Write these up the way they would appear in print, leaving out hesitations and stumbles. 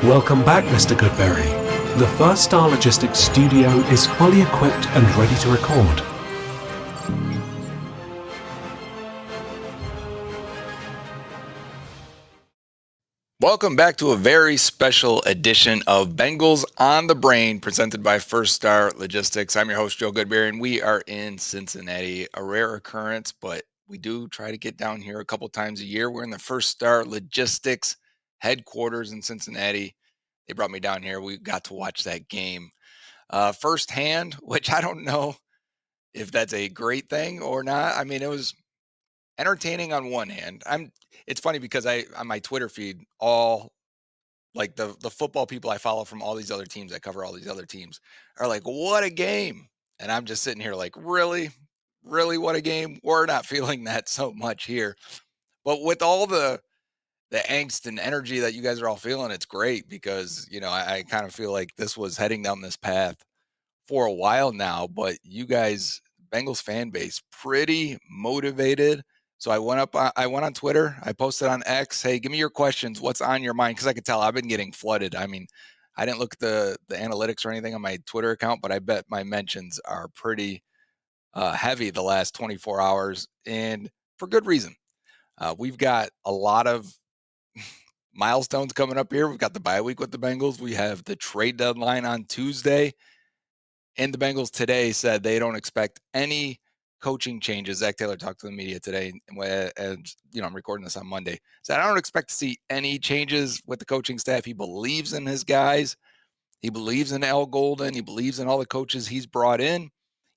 Welcome back, Mr. Goodberry. The First Star Logistics studio is fully equipped and ready to record. Welcome back to a very special edition of Bengals on the Brain, presented by First Star Logistics. I'm your host, Joe Goodberry, and we are in Cincinnati. A rare occurrence, but we do try to get down here a couple times a year. We're in the First Star Logistics headquarters in Cincinnati. They brought me down here. We got to watch that game firsthand, which I don't know if that's a great thing or not. I mean, it was entertaining on one hand. It's funny because I on my Twitter feed, all like the football people I follow from all these other teams that cover all these other teams are like, what a game. And I'm just sitting here like, really? Really, what a game? We're not feeling that so much here. But with all the angst and energy that you guys are all feeling, it's great because, I kind of feel like this was heading down this path for a while now, but you guys, Bengals fan base, pretty motivated. So I went on Twitter, I posted on X, hey, give me your questions. What's on your mind? Because I could tell I've been getting flooded. I mean, I didn't look at the analytics or anything on my Twitter account, but I bet my mentions are pretty heavy the last 24 hours, and for good reason. We've got a lot of milestones coming up here. We've got the bye week with the Bengals. We have the trade deadline on Tuesday. And the Bengals today said they don't expect any coaching changes. Zac Taylor talked to the media today, and I'm recording this on Monday. Said I don't expect to see any changes with the coaching staff. He believes in his guys. He believes in Al Golden. He believes in all the coaches he's brought in.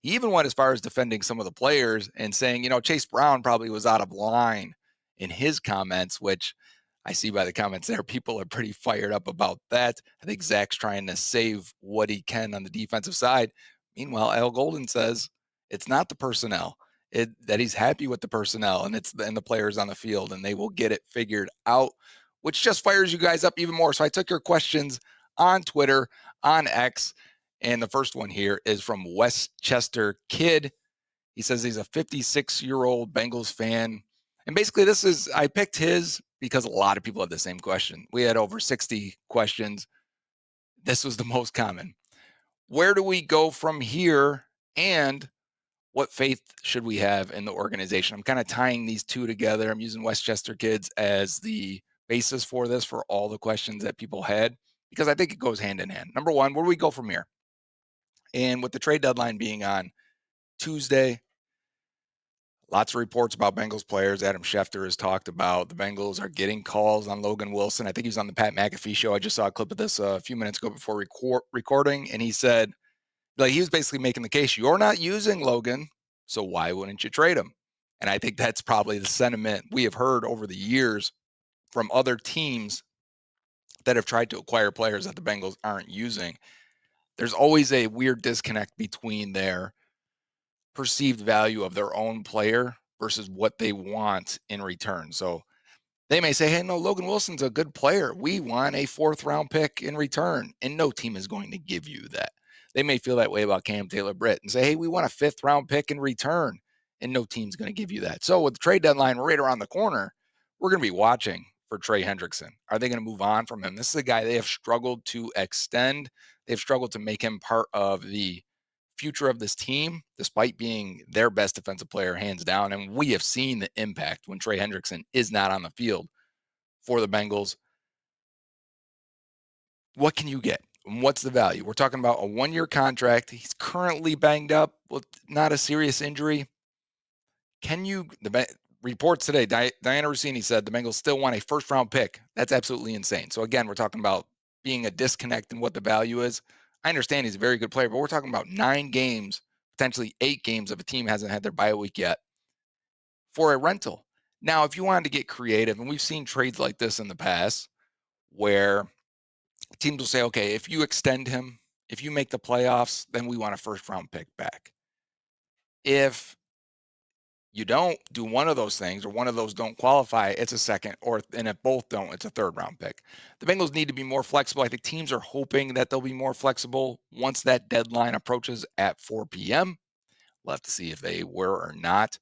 He even went as far as defending some of the players and saying, Chase Brown probably was out of line in his comments, which I see by the comments there, people are pretty fired up about that. I think Zach's trying to save what he can on the defensive side. Meanwhile, Al Golden says it's not the personnel, that he's happy with the personnel and the players on the field, and they will get it figured out, which just fires you guys up even more. So I took your questions on Twitter, on X, and the first one here is from Westchester Kid. He says he's a 56-year-old Bengals fan. And basically I picked his because a lot of people had the same question. We had over 60 questions. This was the most common. Where do we go from here? And what faith should we have in the organization? I'm kind of tying these two together. I'm using Westchester Kids as the basis for this, for all the questions that people had, because I think it goes hand in hand. Number one, where do we go from here? And with the trade deadline being on Tuesday, lots of reports about Bengals players. Adam Schefter has talked about the Bengals are getting calls on Logan Wilson. I think he was on the Pat McAfee show. I just saw a clip of this a few minutes ago before recording, and he said, he was basically making the case, you're not using Logan, so why wouldn't you trade him? And I think that's probably the sentiment we have heard over the years from other teams that have tried to acquire players that the Bengals aren't using. There's always a weird disconnect between their perceived value of their own player versus what they want in return. So they may say, hey, no, Logan Wilson's a good player. We want a 4th-round pick in return, and no team is going to give you that. They may feel that way about Cam Taylor-Britt and say, hey, we want a 5th-round pick in return, and no team's going to give you that. So with the trade deadline right around the corner, we're going to be watching for Trey Hendrickson. Are they going to move on from him? This is a guy they have struggled to extend. They've struggled to make him part of the future of this team, despite being their best defensive player, hands down. And we have seen the impact when Trey Hendrickson is not on the field for the Bengals. What can you get? And what's the value? We're talking about a 1-year contract. He's currently banged up with not a serious injury. The reports today, Diana Rossini said the Bengals still want a 1st-round pick. That's absolutely insane. So again, we're talking about being a disconnect in what the value is. I understand he's a very good player, but we're talking about 9 games, potentially 8 games if a team hasn't had their bye week yet, for a rental. Now, if you wanted to get creative, and we've seen trades like this in the past where teams will say, okay, if you extend him, if you make the playoffs, then we want a 1st-round pick back. If you don't do one of those things, or one of those don't qualify, it's a 2nd, and if both don't, it's a 3rd-round pick. The Bengals need to be more flexible. I think teams are hoping that they'll be more flexible once that deadline approaches at 4 p.m. We'll have to see if they were or not.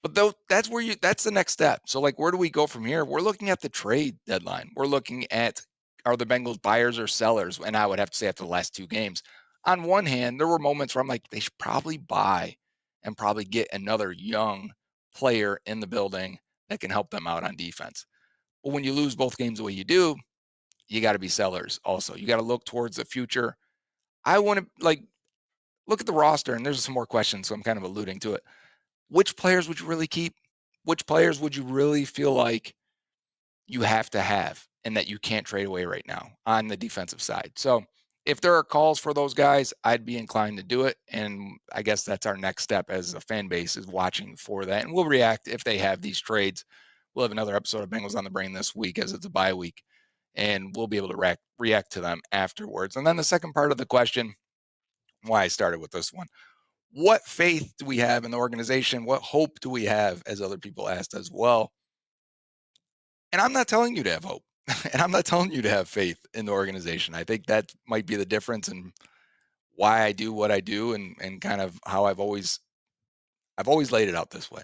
But that's the next step. So where do we go from here? We're looking at the trade deadline. We're looking at are the Bengals buyers or sellers? And I would have to say after the last 2 games. On one hand, there were moments where I'm like, they should probably buy and probably get another young player in the building that can help them out on defense. But when you lose both games the way you do, you got to be sellers also. You got to look towards the future. I want to look at the roster, and there's some more questions, so I'm kind of alluding to it. Which players would you really keep? Which players would you really feel like you have to have and that you can't trade away right now on the defensive side? So if there are calls for those guys, I'd be inclined to do it. And I guess that's our next step as a fan base, is watching for that. And we'll react if they have these trades. We'll have another episode of Bengals on the Brain this week, as it's a bye week, and we'll be able to react to them afterwards. And then the second part of the question, why I started with this one: what faith do we have in the organization? What hope do we have, as other people asked as well? And I'm not telling you to have hope, and I'm not telling you to have faith in the organization. I think that might be the difference in why I do what I do, and kind of how I've always laid it out this way.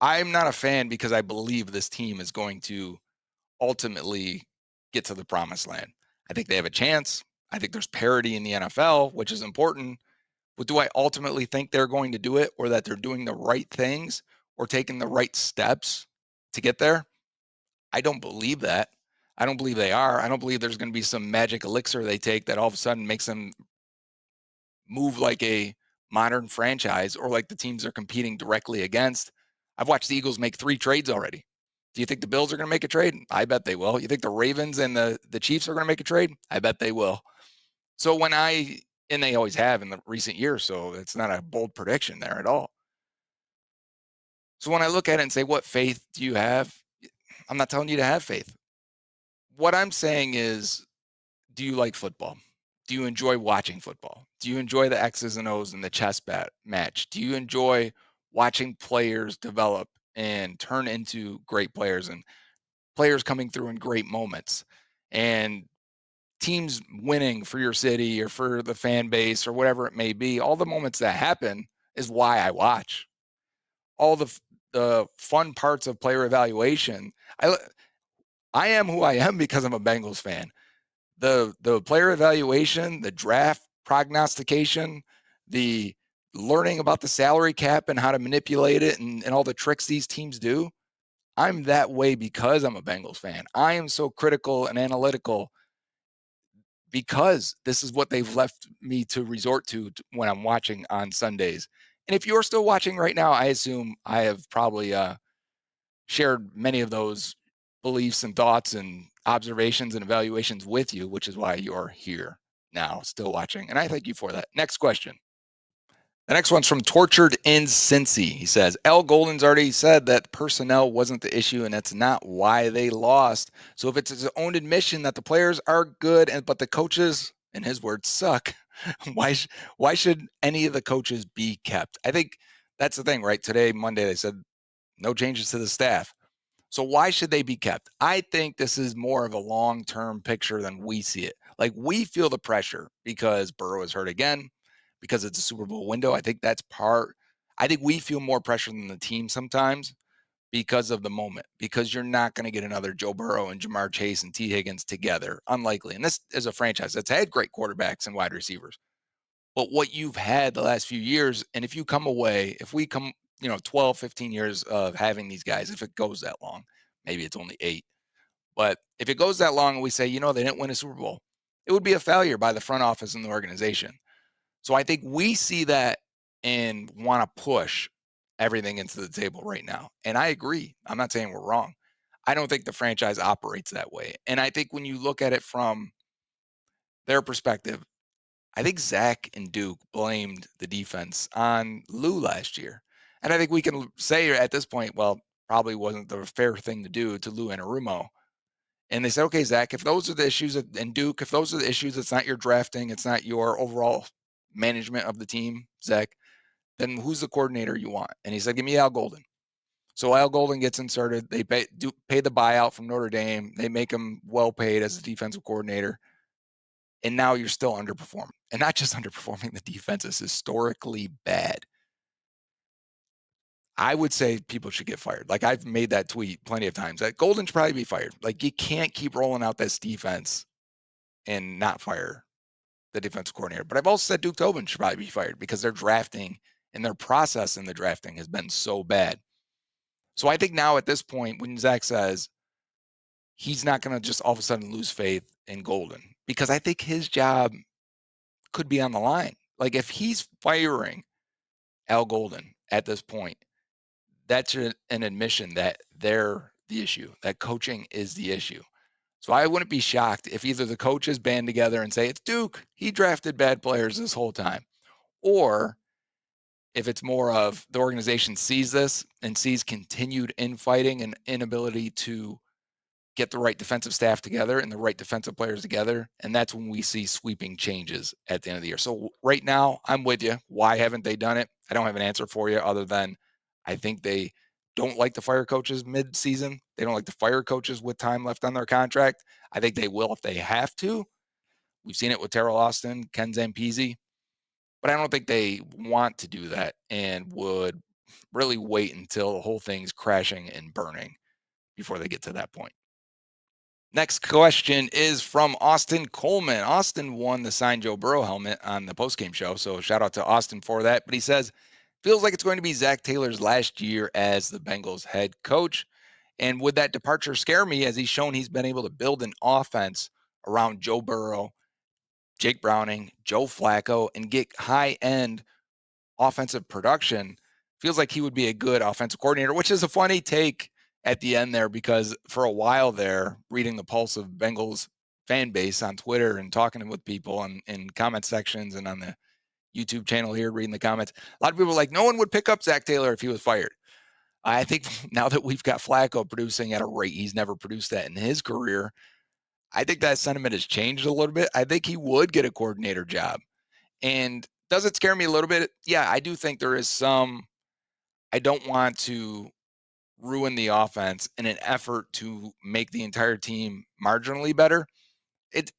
I'm not a fan because I believe this team is going to ultimately get to the promised land. I think they have a chance. I think there's parity in the NFL, which is important. But do I ultimately think they're going to do it, or that they're doing the right things or taking the right steps to get there? I don't believe that. I don't believe they are. I don't believe there's going to be some magic elixir they take that all of a sudden makes them move like a modern franchise, or like the teams they're competing directly against. I've watched the Eagles make 3 trades already. Do you think the Bills are going to make a trade? I bet they will. You think the Ravens and the Chiefs are going to make a trade? I bet they will. So and they always have in the recent years, so it's not a bold prediction there at all. So when I look at it and say, what faith do you have? I'm not telling you to have faith. What I'm saying is, do you like football? Do you enjoy watching football? Do you enjoy the X's and O's in the chess match? Do you enjoy watching players develop and turn into great players, and players coming through in great moments, and teams winning for your city or for the fan base or whatever it may be? All the moments that happen is why I watch. All the fun parts of player evaluation. I I am who I am because I'm a Bengals fan. The player evaluation, the draft prognostication, the learning about the salary cap and how to manipulate it, and all the tricks these teams do. I'm that way because I'm a Bengals fan. I am so critical and analytical because this is what they've left me to resort to when I'm watching on Sundays. And if you're still watching right now, I assume I have probably shared many of those beliefs and thoughts and observations and evaluations with you, which is why you're here now, still watching. And I thank you for that. Next question. The next one's from Tortured in Cincy. He says, L. Golden's already said that personnel wasn't the issue, and that's not why they lost. So if it's his own admission that the players are good, but the coaches, in his words, suck, why should any of the coaches be kept? I think that's the thing, right? Today, Monday, they said no changes to the staff. So why should they be kept? I think this is more of a long-term picture than we see it. Like, we feel the pressure because Burrow is hurt again, because it's a Super Bowl window. I think that's part. I think we feel more pressure than the team sometimes because of the moment, because you're not going to get another Joe Burrow and Jamar Chase and T. Higgins together. Unlikely. And this is a franchise that's had great quarterbacks and wide receivers. But what you've had the last few years, and if you come away, if we come, 12, 15 years of having these guys, if it goes that long, maybe it's only 8. But if it goes that long and we say, they didn't win a Super Bowl, it would be a failure by the front office and the organization. So I think we see that and want to push everything into the table right now. And I agree. I'm not saying we're wrong. I don't think the franchise operates that way. And I think when you look at it from their perspective, I think Zach and Duke blamed the defense on Lou last year. And I think we can say at this point, well, probably wasn't the fair thing to do to Lou Anarumo. And they said, okay, Zach, if those are the issues, and Duke, if those are the issues, it's not your drafting, it's not your overall management of the team, Zach, then who's the coordinator you want? And he said, give me Al Golden. So Al Golden gets inserted. They pay the buyout from Notre Dame. They make him well paid as a defensive coordinator. And now you're still underperforming. And not just underperforming, the defense is historically bad. I would say people should get fired. Like, I've made that tweet plenty of times. That Golden should probably be fired. Like, you can't keep rolling out this defense and not fire the defensive coordinator. But I've also said Duke Tobin should probably be fired because their drafting and their process in the drafting has been so bad. So I think now at this point, when Zac says he's not going to just all of a sudden lose faith in Golden, because I think his job could be on the line. Like, if he's firing Al Golden at this point, that's an admission that they're the issue, that coaching is the issue. So I wouldn't be shocked if either the coaches band together and say, it's Duke, he drafted bad players this whole time, or if it's more of the organization sees this and sees continued infighting and inability to get the right defensive staff together and the right defensive players together. And that's when we see sweeping changes at the end of the year. So right now, I'm with you. Why haven't they done it? I don't have an answer for you other than I think they don't like to fire coaches mid-season. They don't like to fire coaches with time left on their contract. I think they will if they have to. We've seen it with Terrell Austin, Ken Zampese, but I don't think they want to do that and would really wait until the whole thing's crashing and burning before they get to that point. Next question is from Austin Coleman. Austin won the signed Joe Burrow helmet on the postgame show, so shout out to Austin for that. But he says, feels like it's going to be Zac Taylor's last year as the Bengals head coach. And would that departure scare me, as he's shown he's been able to build an offense around Joe Burrow, Jake Browning, Joe Flacco, and get high-end offensive production? Feels like he would be a good offensive coordinator, which is a funny take at the end there, because for a while there, reading the pulse of Bengals fan base on Twitter and talking with people in comment sections and on the YouTube channel here, reading the comments, a lot of people were like, no one would pick up Zac Taylor if he was fired. I think now that we've got Flacco producing at a rate he's never produced at in his career, I think that sentiment has changed a little bit. I think he would get a coordinator job. And does it scare me a little bit? Yeah, I do think there is some. I don't want to ruin the offense in an effort to make the entire team marginally better. It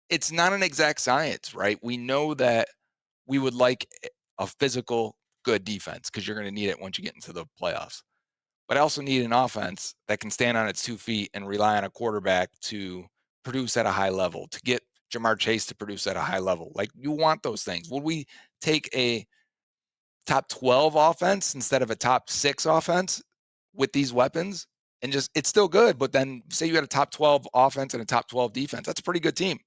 it's not an exact science, right? We know that we would like a physical good defense because you're going to need it once you get into the playoffs. But I also need an offense that can stand on its 2 feet and rely on a quarterback to produce at a high level, to get Jamar Chase to produce at a high level. Like, you want those things. Would we take a top 12 offense instead of a top 6 offense with these weapons? And just, it's still good, but then say you had a top 12 offense and a top 12 defense. That's a pretty good team.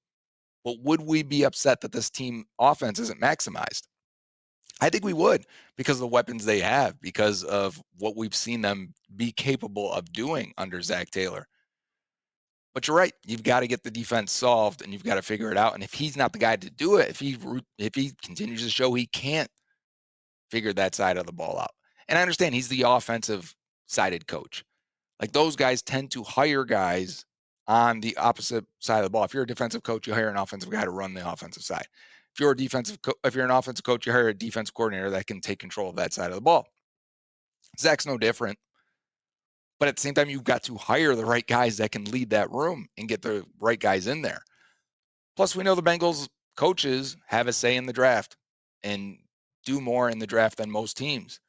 But would we be upset that this team offense isn't maximized? I think we would, because of the weapons they have, because of what we've seen them be capable of doing under Zac Taylor. But you're right. You've got to get the defense solved and you've got to figure it out. And if he's not the guy to do it, if he continues to show he can't figure that side of the ball out. And I understand he's the offensive sided coach. Like, those guys tend to hire guys on the opposite side of the ball. If you're a defensive coach, you hire an offensive guy to run the offensive side. If you're an offensive coach, you hire a defense coordinator that can take control of that side of the ball. Zach's no different. But at the same time, you've got to hire the right guys that can lead that room and get the right guys in there. Plus, we know the Bengals coaches have a say in the draft and do more in the draft than most teams,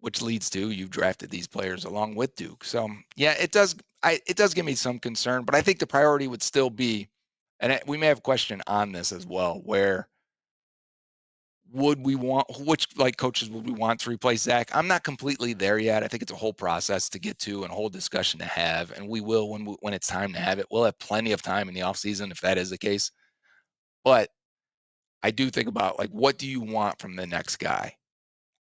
which leads to you've drafted these players along with Duke. So yeah, it does give me some concern, but I think the priority would still be, and we may have a question on this as well, where which like coaches would we want to replace Zac? I'm not completely there yet. I think it's a whole process to get to and a whole discussion to have, and we will when it's time to have it. We'll have plenty of time in the offseason if that is the case. But I do think about, like, what do you want from the next guy?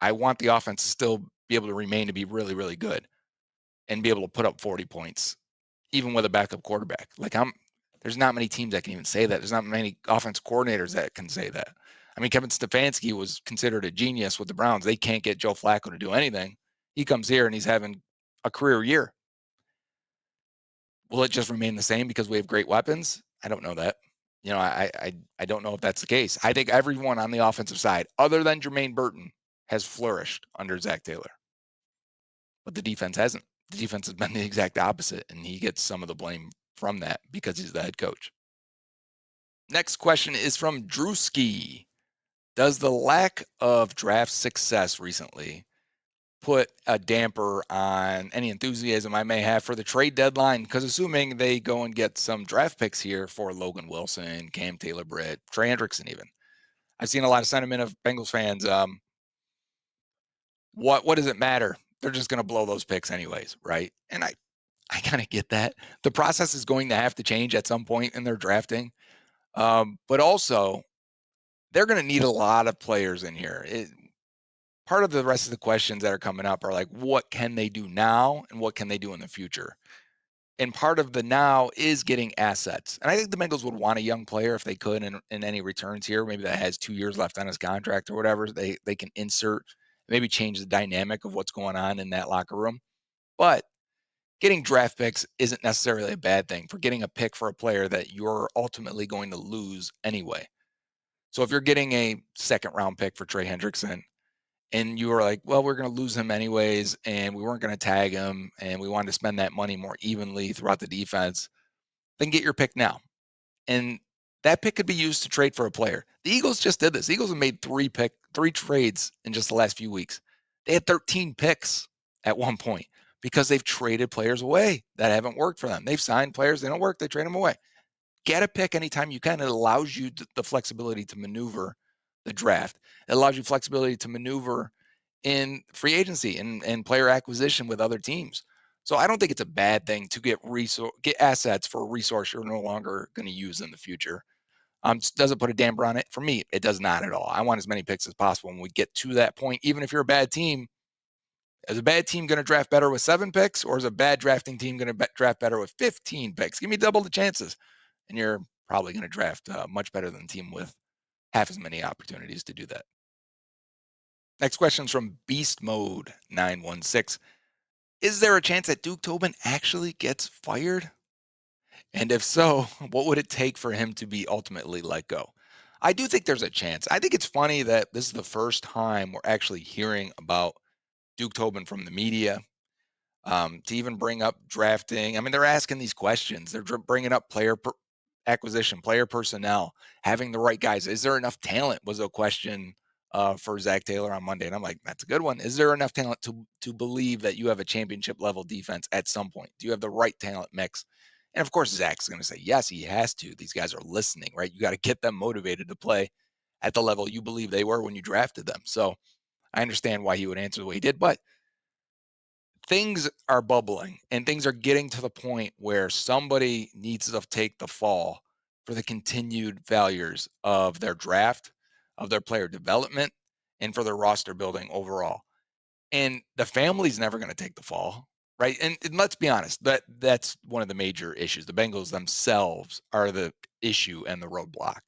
I want the offense to still be able to remain to be really, really good and be able to put up 40 points, even with a backup quarterback. Like, there's not many teams that can even say that. There's not many offense coordinators that can say that. I mean, Kevin Stefanski was considered a genius with the Browns. They can't get Joe Flacco to do anything. He comes here and he's having a career year. Will it just remain the same because we have great weapons? I don't know that. I don't know if that's the case. I think everyone on the offensive side, other than Jermaine Burton, has flourished under Zac Taylor. But the defense hasn't. The defense has been the exact opposite, and he gets some of the blame from that because he's the head coach. Next question is from Drewski. Does the lack of draft success recently put a damper on any enthusiasm I may have for the trade deadline, because assuming they go and get some draft picks here for Logan Wilson, Cam Taylor-Britt, Trey Hendrickson even. I've seen a lot of sentiment of Bengals fans. What does it matter? They're just going to blow those picks anyways, right? And I kind of get that. The process is going to have to change at some point in their drafting. But also, they're going to need a lot of players in here. Part of the rest of the questions that are coming up are like, what can they do now and what can they do in the future? And part of the now is getting assets. And I think the Bengals would want a young player if they could in any returns here, maybe that has 2 years left on his contract or whatever. They can insert, maybe change the dynamic of what's going on in that locker room. But getting draft picks isn't necessarily a bad thing for getting a pick for a player that you're ultimately going to lose anyway. So if you're getting a second round pick for Trey Hendrickson and you were like, well, we're going to lose him anyways, and we weren't going to tag him, and we wanted to spend that money more evenly throughout the defense, then get your pick now. And that pick could be used to trade for a player. The Eagles just did this. The Eagles have made three trades in just the last few weeks. They had 13 picks at one point because they've traded players away that haven't worked for them. They've signed players, they don't work, they trade them away. Get a pick anytime you can. It allows you the flexibility to maneuver the draft. It allows you flexibility to maneuver in free agency and player acquisition with other teams. So I don't think it's a bad thing to get assets for a resource you're no longer going to use in the future. Does it put a damper on it? For me, it does not at all. I want as many picks as possible when we get to that point. Even if you're a bad team, is a bad team going to draft better with 7 picks, or is a bad drafting team going to draft better with 15 picks? Give me double the chances, and you're probably going to draft much better than a team with half as many opportunities to do that. Next question is from Beast Mode 916. Is there a chance that Duke Tobin actually gets fired? And if so, what would it take for him to be ultimately let go? I do think there's a chance. I think it's funny that this is the first time we're actually hearing about Duke Tobin from the media, to even bring up drafting. I mean, they're asking these questions. They're bringing up acquisition, player personnel, having the right guys. Is there enough talent? Was a question for Zac Taylor on Monday, and I'm like, that's a good one. Is there enough talent to believe that you have a championship level defense at some point? Do you have the right talent mix? And of course, Zac's going to say yes. He has to. These guys are listening, right? You got to get them motivated to play at the level you believe they were when you drafted them. So I understand why he would answer the way he did, but things are bubbling and things are getting to the point where somebody needs to take the fall for the continued failures of their draft, of their player development, and for their roster building overall. And the family's never going to take the fall, right? And let's be honest, that's one of the major issues. The Bengals themselves are the issue and the roadblock.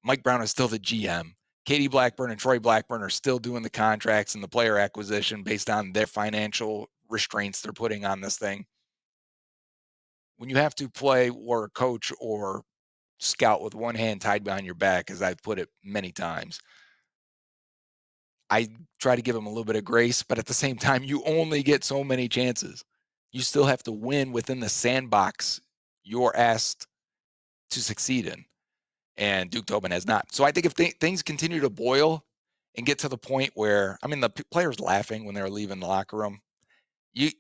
Mike Brown is still the GM. Katie Blackburn and Troy Blackburn are still doing the contracts and the player acquisition based on their financial restraints they're putting on this thing. When you have to play or coach or scout with one hand tied behind your back, as I've put it many times, I try to give them a little bit of grace, but at the same time, you only get so many chances. You still have to win within the sandbox you're asked to succeed in. And Duke Tobin has not. So I think if things continue to boil and get to the point where, I mean, the players laughing when they're leaving the locker room, you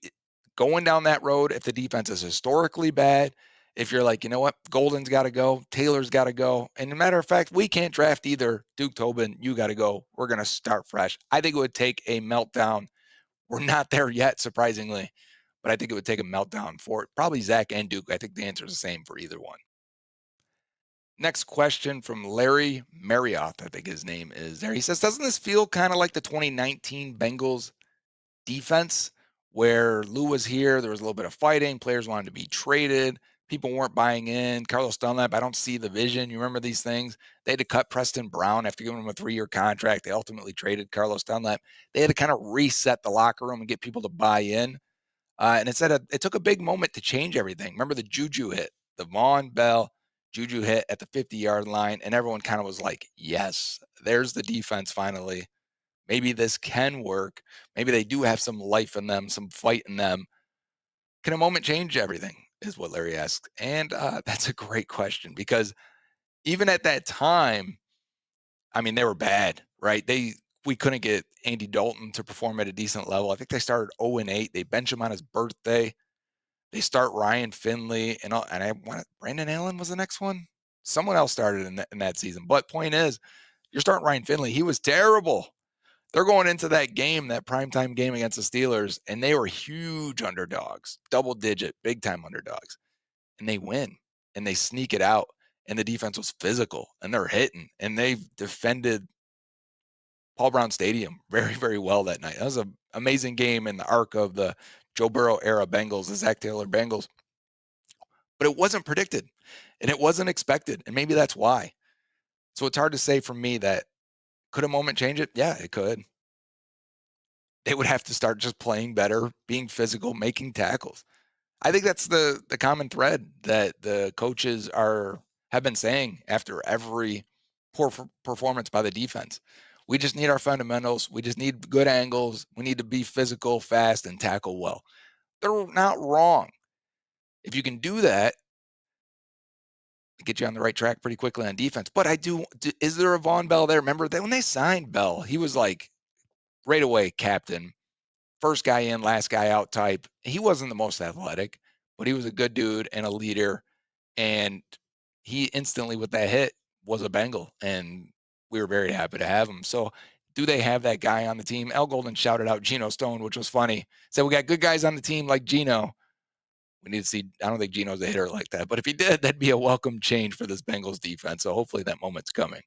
going down that road, if the defense is historically bad, if you're like, you know what, Golden's got to go, Taylor's got to go, and a matter of fact, we can't draft either. Duke Tobin, you got to go. We're going to start fresh. I think it would take a meltdown. We're not there yet, surprisingly, but I think it would take a meltdown for probably Zac and Duke. I think the answer is the same for either one. Next question from Larry Marriott, I think his name is there. He says, doesn't this feel kind of like the 2019 Bengals defense where Lou was here? There was a little bit of fighting. Players wanted to be traded. People weren't buying in. Carlos Dunlap, I don't see the vision. You remember these things? They had to cut Preston Brown after giving him a 3-year contract. They ultimately traded Carlos Dunlap. They had to kind of reset the locker room and get people to buy in. And it took a big moment to change everything. Remember the Juju hit, the Vaughn Bell Juju hit at the 50-yard line, and everyone kind of was like, yes, there's the defense finally. Maybe this can work. Maybe they do have some life in them, some fight in them. Can a moment change everything? Is what Larry asked. And that's a great question because even at that time, I mean, they were bad, right? They we couldn't get Andy Dalton to perform at a decent level. I think they started 0-8. They bench him on his birthday. They start Ryan Finley and I want Brandon Allen was the next one. Someone else started in that season. But point is, you're starting Ryan Finley. He was terrible. They're going into that game, that primetime game against the Steelers, and they were huge underdogs, double digit, big time underdogs. And they win and they sneak it out. And the defense was physical and they're hitting and they've defended Paul Brown Stadium very, very well that night. That was an amazing game in the arc of the Joe Burrow era Bengals, the Zac Taylor Bengals. But it wasn't predicted and it wasn't expected. And maybe that's why. So it's hard to say for me that could a moment change it? Yeah, it could. They would have to start just playing better, being physical, making tackles. I think that's the common thread that the coaches have been saying after every poor performance by the defense. We just need our fundamentals. We just need good angles. We need to be physical, fast, and tackle well. They're not wrong. If you can do that, it get you on the right track pretty quickly on defense. But is there a Von Bell there? Remember that when they signed Bell, he was like right away captain, first guy in, last guy out type. He wasn't the most athletic, but he was a good dude and a leader. And he instantly, with that hit, was a Bengal. And we were very happy to have him. So, do they have that guy on the team? Al Golden shouted out Geno Stone, which was funny. Said, we got good guys on the team like Geno. We need to see. I don't think Geno's a hitter like that. But if he did, that'd be a welcome change for this Bengals defense. So, hopefully, that moment's coming.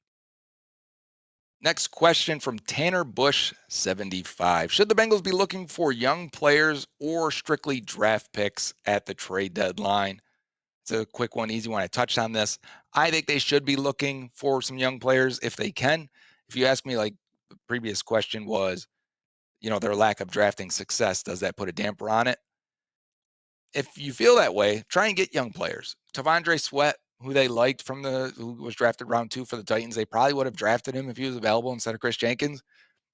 Next question from Tanner Bush 75. Should the Bengals be looking for young players or strictly draft picks at the trade deadline? It's a quick one, easy one. I touched on this. I think they should be looking for some young players if they can. If you ask me, like the previous question was, their lack of drafting success, does that put a damper on it? If you feel that way, try and get young players. Tavondre Sweat, who they liked who was drafted round 2 for the Titans, they probably would have drafted him if he was available instead of Chris Jenkins.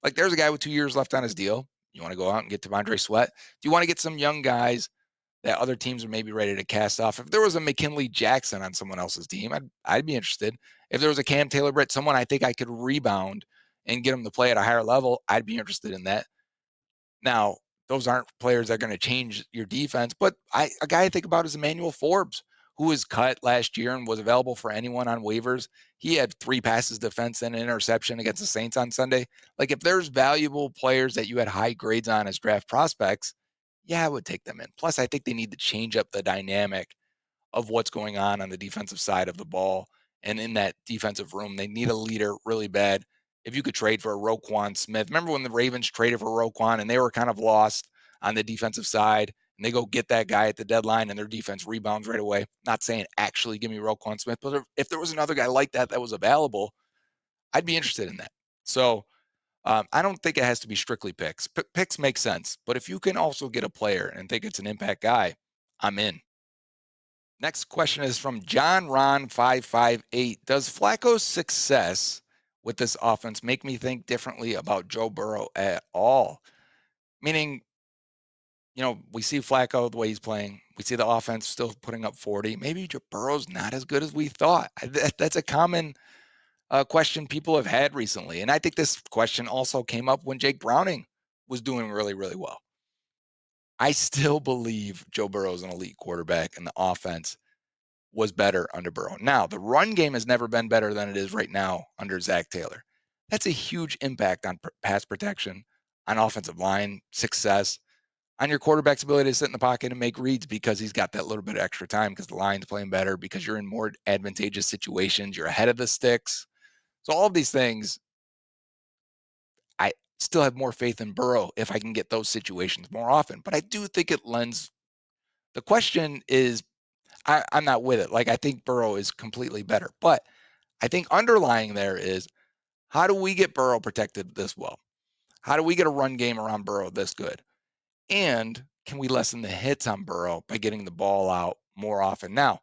Like, there's a guy with 2 years left on his deal. You want to go out and get Tavondre Sweat? Do you want to get some young guys that other teams are maybe ready to cast off? If there was a McKinley Jackson on someone else's team, I'd be interested. If there was a Cam Taylor-Britt, someone I think I could rebound and get them to play at a higher level, I'd be interested in that. Now, those aren't players that are going to change your defense, but a guy I think about is Emmanuel Forbes, who was cut last year and was available for anyone on waivers. He had 3 passes defense and an interception against the Saints on Sunday. Like, if there's valuable players that you had high grades on as draft prospects, yeah, I would take them in. Plus, I think they need to change up the dynamic of what's going on the defensive side of the ball. And in that defensive room, they need a leader really bad. If you could trade for a Roquan Smith, remember when the Ravens traded for Roquan and they were kind of lost on the defensive side, and they go get that guy at the deadline and their defense rebounds right away. Not saying actually give me Roquan Smith, but if there was another guy like that was available, I'd be interested in that. So I don't think it has to be strictly picks. Picks make sense, but if you can also get a player and think it's an impact guy, I'm in. Next question is from John Ron 558. Does Flacco's success with this offense make me think differently about Joe Burrow at all? Meaning, we see Flacco the way he's playing. We see the offense still putting up 40. Maybe Joe Burrow's not as good as we thought. That's a common question people have had recently. And I think this question also came up when Jake Browning was doing really, really well. I still believe Joe Burrow is an elite quarterback and the offense was better under Burrow. Now, the run game has never been better than it is right now under Zac Taylor. That's a huge impact on pass protection, on offensive line success, on your quarterback's ability to sit in the pocket and make reads because he's got that little bit of extra time because the line's playing better, because you're in more advantageous situations, you're ahead of the sticks. So all of these things, I still have more faith in Burrow if I can get those situations more often. But I do think it lends. The question is, I'm not with it. Like, I think Burrow is completely better. But I think underlying there is, how do we get Burrow protected this well? How do we get a run game around Burrow this good? And can we lessen the hits on Burrow by getting the ball out more often? Now,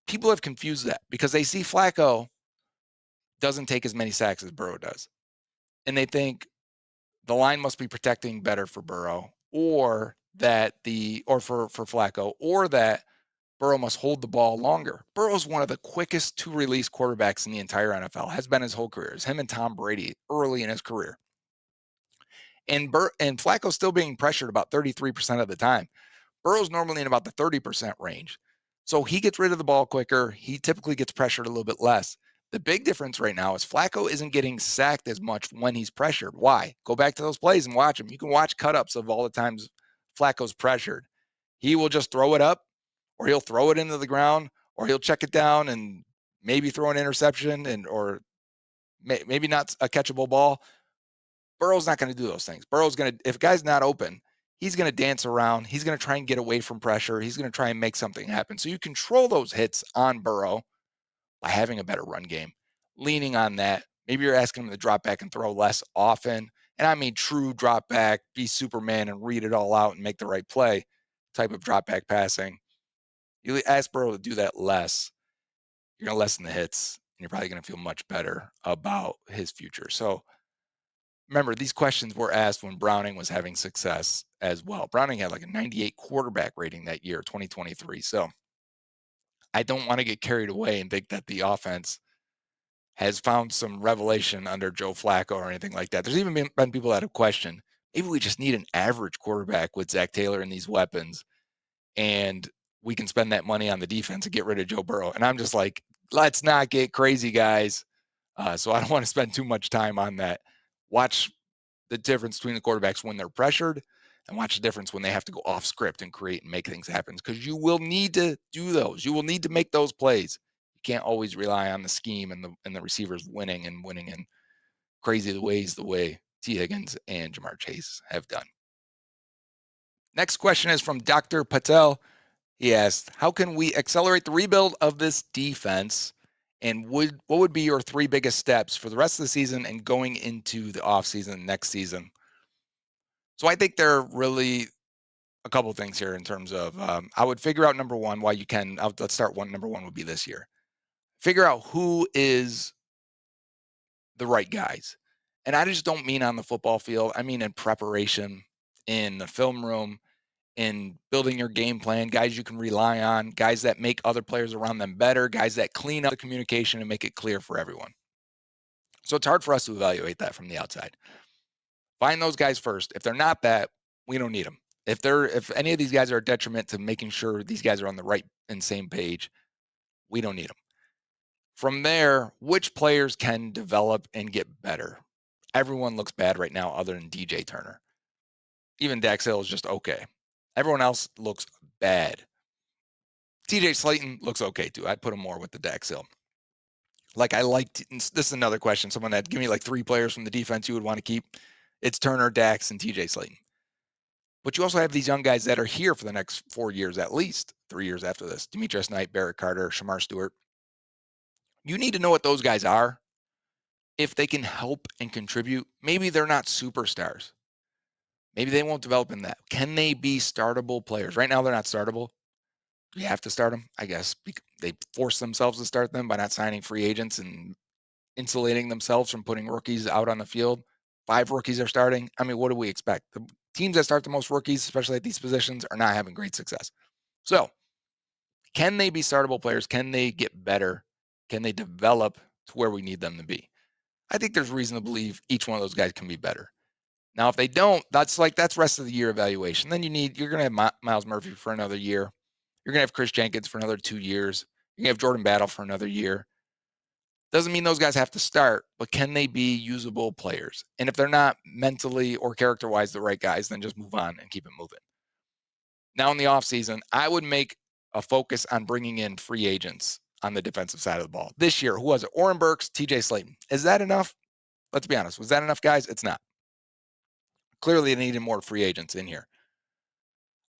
people have confused that because they see Flacco doesn't take as many sacks as Burrow does. And they think the line must be protecting better for Burrow, or for Flacco, or that Burrow must hold the ball longer. Burrow's one of the quickest to release quarterbacks in the entire NFL, has been his whole career. It's him and Tom Brady early in his career. And Flacco's still being pressured about 33% of the time. Burrow's normally in about the 30% range. So he gets rid of the ball quicker. He typically gets pressured a little bit less. The big difference right now is Flacco isn't getting sacked as much when he's pressured. Why? Go back to those plays and watch them. You can watch cut-ups of all the times Flacco's pressured. He will just throw it up, or he'll throw it into the ground, or he'll check it down and maybe throw an interception or maybe not a catchable ball. Burrow's not going to do those things. Burrow's going to, if a guy's not open, he's going to dance around. He's going to try and get away from pressure. He's going to try and make something happen. So you control those hits on Burrow by having a better run game, leaning on that. Maybe you're asking him to drop back and throw less often. And I mean, true drop back, be Superman and read it all out and make the right play type of drop back passing. You ask Burrow to do that less, you're going to lessen the hits, and you're probably going to feel much better about his future. So remember, these questions were asked when Browning was having success as well. Browning had like a 98 quarterback rating that year, 2023. So I don't want to get carried away and think that the offense has found some revelation under Joe Flacco or anything like that. There's even been people that have questioned, maybe we just need an average quarterback with Zac Taylor and these weapons, and we can spend that money on the defense and get rid of Joe Burrow. And I'm just like, let's not get crazy, guys. So I don't want to spend too much time on that. Watch the difference between the quarterbacks when they're pressured, and watch the difference when they have to go off script and create and make things happen, because you will need to do those. You will need to make those plays. You can't always rely on the scheme and the receivers winning in crazy ways the way T. Higgins and Jamar Chase have done. Next question is from Dr. Patel. He asked, how can we accelerate the rebuild of this defense? And what would be your 3 biggest steps for the rest of the season and going into the offseason next season? So I think there are really a couple of things here in terms of I would figure out number one, why you can. Let's start one. Number one would be this year. Figure out who is the right guys. And I just don't mean on the football field. I mean in preparation, in the film room, in building your game plan, guys you can rely on, guys that make other players around them better, guys that clean up the communication and make it clear for everyone. So it's hard for us to evaluate that from the outside. Find those guys first. If they're not that, we don't need them. If any of these guys are a detriment to making sure these guys are on the right and same page, we don't need them. From there, which players can develop and get better? Everyone looks bad right now other than DJ Turner. Even Dax Hill is just okay. Everyone else looks bad. TJ Slayton looks okay too. I'd put him more with the Dax Hill. This is another question. Someone that give me like 3 players from the defense you would want to keep. It's Turner, Dax, and TJ Slayton. But you also have these young guys that are here for the next 4 years, at least 3 years after this. Demetrius Knight, Barrett Carter, Shamar Stewart. You need to know what those guys are. If they can help and contribute, maybe they're not superstars. Maybe they won't develop in that. Can they be startable players? Right now, they're not startable. You have to start them, I guess. They force themselves to start them by not signing free agents and insulating themselves from putting rookies out on the field. 5 rookies are starting. I mean, what do we expect? The teams that start the most rookies, especially at these positions, are not having great success. So, can they be startable players? Can they get better? Can they develop to where we need them to be? I think there's reason to believe each one of those guys can be better. Now, if they don't, that's rest of the year evaluation. Then you're going to have Miles Murphy for another year. You're going to have Chris Jenkins for another 2 years. You're going to have Jordan Battle for another year. Doesn't mean those guys have to start, but can they be usable players? And if they're not mentally or character-wise the right guys, then just move on and keep it moving. Now in the offseason, I would make a focus on bringing in free agents on the defensive side of the ball. This year, who was it? Oren Burks, TJ Slayton. Is that enough? Let's be honest. Was that enough, guys? It's not. Clearly, they needed more free agents in here.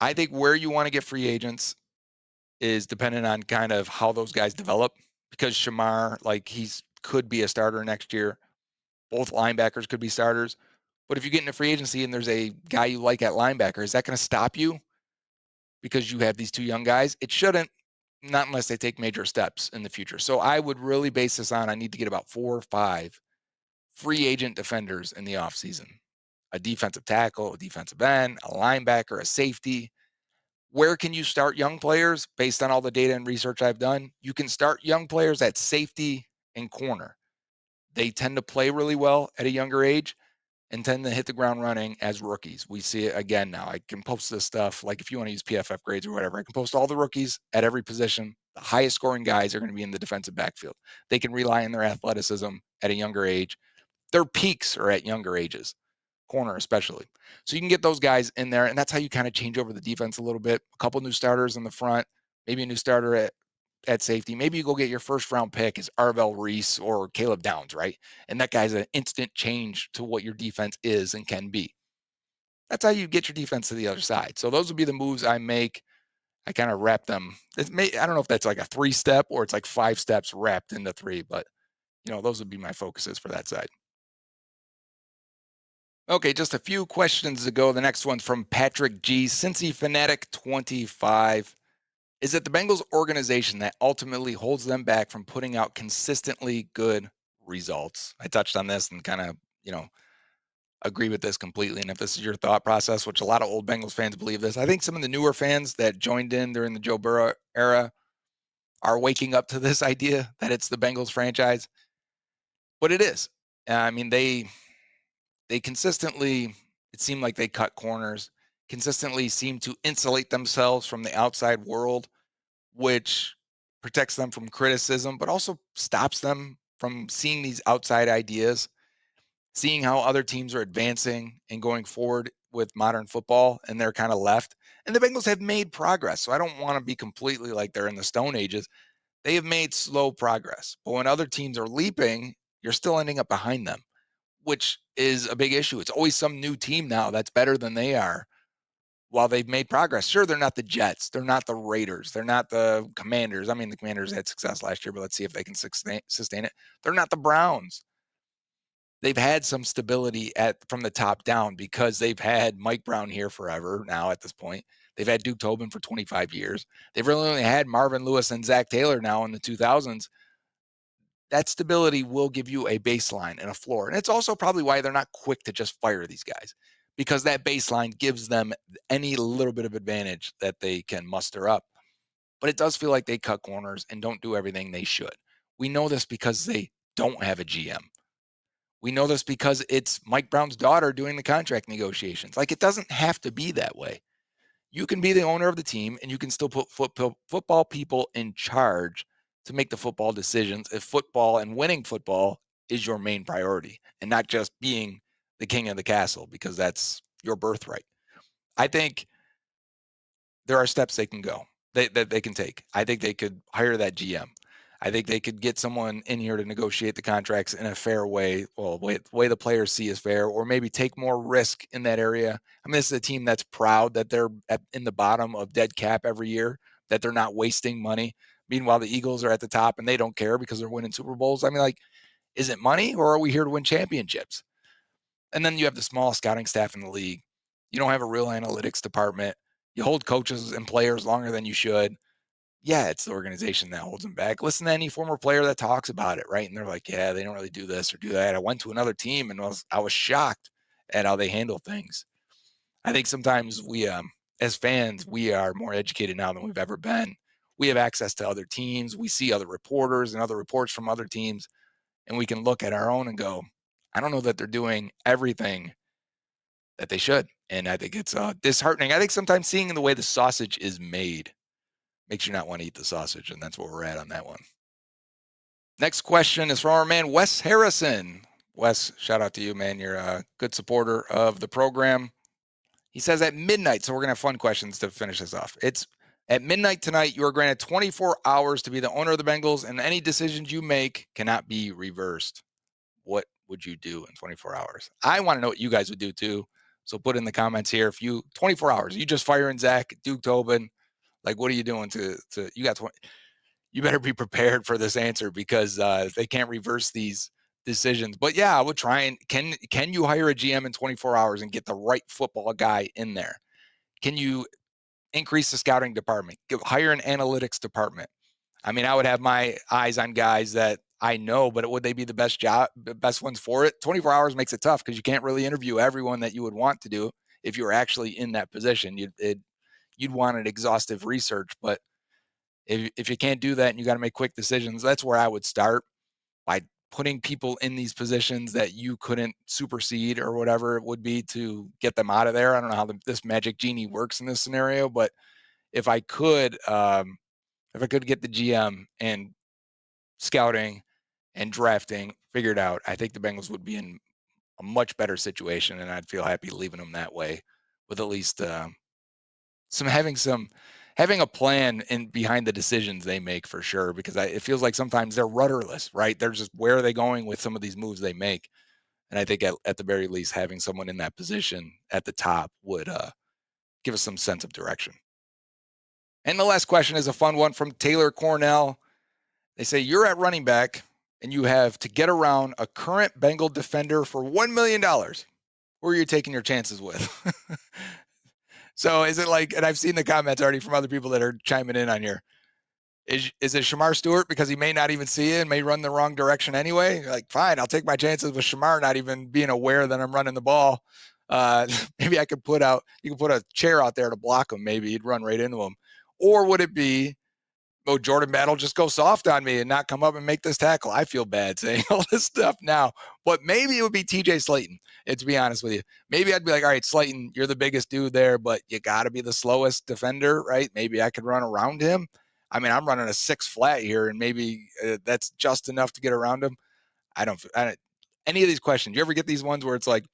I think where you want to get free agents is dependent on kind of how those guys develop, because Shamar, could be a starter next year. Both linebackers could be starters. But if you get into free agency and there's a guy you like at linebacker, is that going to stop you because you have these 2 young guys? It shouldn't, not unless they take major steps in the future. So I would really base this on, I need to get about 4 or 5 free agent defenders in the offseason. A defensive tackle, a defensive end, a linebacker, a safety. Where can you start young players? Based on all the data and research I've done, you can start young players at safety and corner. They tend to play really well at a younger age, and tend to hit the ground running as rookies. We see it again now. I can post this stuff, like if you want to use PFF grades or whatever, I can post all the rookies at every position. The highest scoring guys are going to be in the defensive backfield. They can rely on their athleticism at a younger age. Their peaks are at younger ages, corner especially. So you can get those guys in there, and that's how you kind of change over the defense a little bit. A couple new starters in the front, maybe a new starter at safety. Maybe you go get your first round pick is Arvell Reese or Caleb Downs, right? And that guy's an instant change to what your defense is and can be. That's how you get your defense to the other side. So those would be the moves I make. I kind of wrap them. I don't know if that's like a 3-step or it's like 5 steps wrapped into 3, but those would be my focuses for that side. Okay, just a few questions ago. The next one's from Patrick G. Cincy Fanatic 25. Is it the Bengals organization that ultimately holds them back from putting out consistently good results? I touched on this and kind of, agree with this completely. And if this is your thought process, which a lot of old Bengals fans believe this, I think some of the newer fans that joined in during the Joe Burrow era are waking up to this idea that it's the Bengals franchise. But it is. I mean, they consistently, it seemed like they cut corners, consistently seem to insulate themselves from the outside world, which protects them from criticism, but also stops them from seeing these outside ideas, seeing how other teams are advancing and going forward with modern football, and they're kind of left. And the Bengals have made progress. So I don't want to be completely like they're in the Stone Ages. They have made slow progress. But when other teams are leaping, you're still ending up behind them, which is a big issue. It's always some new team now that's better than they are while they've made progress. Sure, they're not the Jets. They're not the Raiders. They're not the Commanders. I mean, the Commanders had success last year, but let's see if they can sustain it. They're not the Browns. They've had some stability from the top down because they've had Mike Brown here forever now at this point. They've had Duke Tobin for 25 years. They've really only had Marvin Lewis and Zac Taylor now in the 2000s. That stability will give you a baseline and a floor. And it's also probably why they're not quick to just fire these guys, because that baseline gives them any little bit of advantage that they can muster up. But it does feel like they cut corners and don't do everything they should. We know this because they don't have a GM. We know this because it's Mike Brown's daughter doing the contract negotiations. Like, it doesn't have to be that way. You can be the owner of the team and you can still put football people in charge to make the football decisions if football and winning football is your main priority and not just being the king of the castle because that's your birthright. I think there are steps they can go that they can take. I think they could hire that GM. I think they could get someone in here to negotiate the contracts in a fair way. Well, way the players see is fair, or maybe take more risk in that area. I mean, this is a team that's proud that they're in the bottom of dead cap every year, that they're not wasting money. Meanwhile, the Eagles are at the top and they don't care because they're winning Super Bowls. I mean, like, is it money or are we here to win championships? And then you have the small scouting staff in the league. You don't have a real analytics department. You hold coaches and players longer than you should. Yeah, it's the organization that holds them back. Listen to any former player that talks about it, right? And they're like, yeah, they don't really do this or do that. I went to another team and I was shocked at how they handle things. I think sometimes we, as fans, we are more educated now than we've ever been. We have access to other teams. We see other reporters and other reports from other teams, and we can look at our own and go, I don't know that they're doing everything that they should. And I think it's disheartening. I think sometimes seeing the way the sausage is made makes you not want to eat the sausage. And that's where we're at on that one. Next question is from our man, Wes Harrison. Wes, shout out to you, man. You're a good supporter of the program. He says at midnight, so we're going to have fun questions to finish this off. It's at midnight tonight, you are granted 24 hours to be the owner of the Bengals, and any decisions you make cannot be reversed. What would you do in 24 hours? I want to know what you guys would do too. So put in the comments here. If you 24 hours, you just firing Zach, Duke Tobin, like what are you doing to you got 20, you better be prepared for this answer because they can't reverse these decisions. But yeah, I would try and can you hire a GM in 24 hours and get the right football guy in there? Can you increase the scouting department? Hire an analytics department. I mean, I would have my eyes on guys that I know, but would they be the best ones for it? 24 hours makes it tough because you can't really interview everyone that you would want to do if you were actually in that position. You'd want an exhaustive research, but if you can't do that and you got to make quick decisions, that's where I would start by putting people in these positions that you couldn't supersede or whatever it would be to get them out of there. I don't know how this magic genie works in this scenario, but if I could get the GM and scouting and drafting figured out, I think the Bengals would be in a much better situation, and I'd feel happy leaving them that way with at least having a plan in behind the decisions they make for sure. Because it feels like sometimes they're rudderless, right? They're just, where are they going with some of these moves they make? And I think at the very least, having someone in that position at the top would give us some sense of direction. And the last question is a fun one from Taylor Cornell. They say, you're at running back and you have to get around a current Bengal defender for $1 million. Who are you taking your chances with? So is it like, and I've seen the comments already from other people that are chiming in on here. Is it Shamar Stewart because he may not even see it and may run the wrong direction anyway? Like, fine, I'll take my chances with Shamar not even being aware that I'm running the ball. Maybe you could put a chair out there to block him. Maybe he'd run right into him. Or would it be, Jordan Battle just go soft on me and not come up and make this tackle? I feel bad saying all this stuff now, but maybe it would be TJ Slayton. And to be honest with you, maybe I'd be like, all right, Slayton, you're the biggest dude there, but you got to be the slowest defender, right? Maybe I could run around him. I mean, I'm running a 6 flat here, and maybe that's just enough to get around him. I don't any of these questions. You ever get these ones where it's like,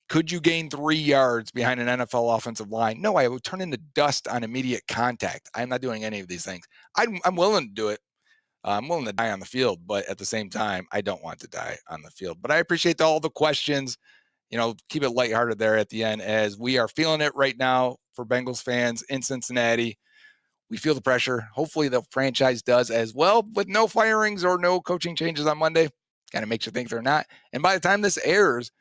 could you gain 3 yards behind an NFL offensive line? No, I would turn into dust on immediate contact. I'm not doing any of these things. I'm willing to do it. I'm willing to die on the field, but at the same time, I don't want to die on the field. But I appreciate all the questions. Keep it lighthearted there at the end, as we are feeling it right now for Bengals fans in Cincinnati. We feel the pressure. Hopefully the franchise does as well, with no firings or no coaching changes on Monday. Kind of makes you think they're not. And by the time this airs,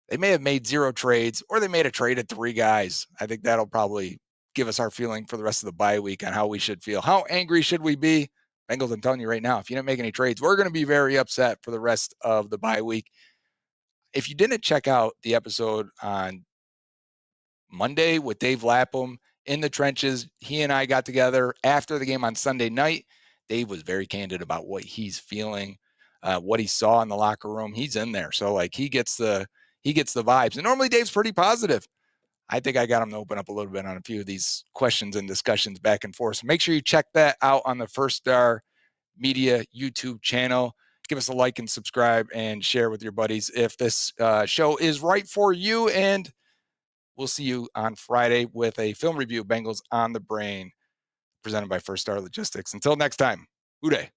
they may have made 0 trades, or they made a trade at 3 guys. I think that'll probably give us our feeling for the rest of the bye week on how we should feel. How angry should we be? Bengals, I'm telling you right now, if you didn't make any trades, we're going to be very upset for the rest of the bye week. If you didn't check out the episode on Monday with Dave Lapham in the trenches, he and I got together after the game on Sunday night. Dave was very candid about what he's feeling, what he saw in the locker room. He's in there, so like he gets the vibes. And normally Dave's pretty positive. I think I got him to open up a little bit on a few of these questions and discussions back and forth. So make sure you check that out on the First Star Media YouTube channel. Give us a like and subscribe and share with your buddies if this show is right for you. And we'll see you on Friday with a film review of Bengals on the Brain, presented by First Star Logistics. Until next time, Uday.